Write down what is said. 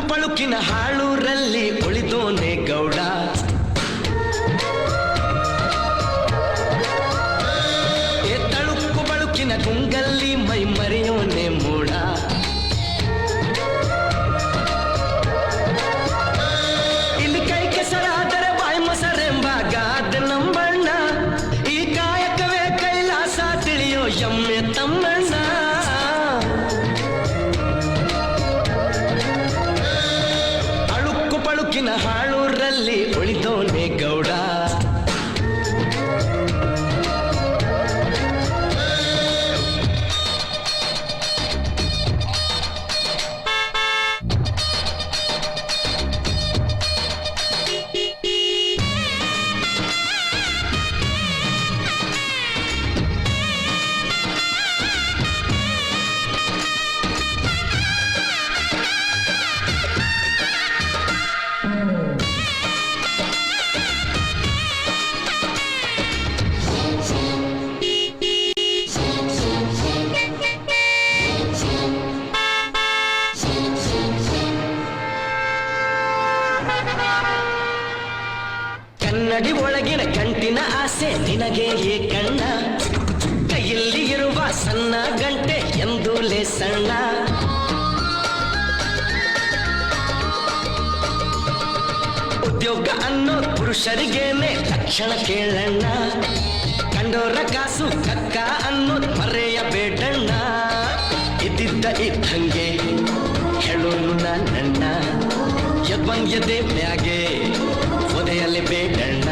ಪಳುಕಿನ ಹಾಳೂರಲ್ಲಿ ಉಳಿದೋನೆ ಗೌಡ. ತಳುಕು ಬಳುಕಿನ ಗುಂಗಲ್ಲಿ ಮೈ ಮರೆಯೋನೆ ಮೂಡ. ಇಲ್ಲಿ ಕೈ ಕೆಸರಾದರೆ ಬಾಯಿ ಮೊಸರೆಂಬ ಗಾದ ನಂಬಣ್ಣ. ಈ ಕಾಯಕವೇ ಕೈಲಾಸ ತಿಳಿಯೋ ಎಮ್ಮೆ ತಮ್ಮಣ್ಣ. ಅಳುಕು ಪಳುಕಿನ ಹಾಳೂರಲ್ಲಿ ಉಳಿದೋನೆ ಗೌಡ. ಕನ್ನಡಿ ಒಳಗಿನ ಗಂಟಿನ ಆಸೆ ನಿನಗೆ ಏ ಕಣ್ಣ. ಕೈಯಲ್ಲಿ ಇರುವ ಸಣ್ಣ ಗಂಟೆ ಎಂದೂಲೇ ಸಣ್ಣ. ಉದ್ಯೋಗ ಅನ್ನೋ ಪುರುಷರಿಗೇನೆ ತಕ್ಷಣ ಕೇಳಣ್ಣ. ಕಂಡೋರ ಕಾಸು ಕಕ್ಕ ಅನ್ನೋದು ಮರೆಯಬೇಡಣ್ಣ. ಇದ್ದಿದ್ದ ಇದ್ದಂಗೆ ಹೇಳೋನು ನನ್ನ. ಎದ್ವಂಗ್ಯದೆ ಮ್ಯಾಗೆ ಒದೆಯಲ್ಲಿ ಬೇಡಣ್ಣ.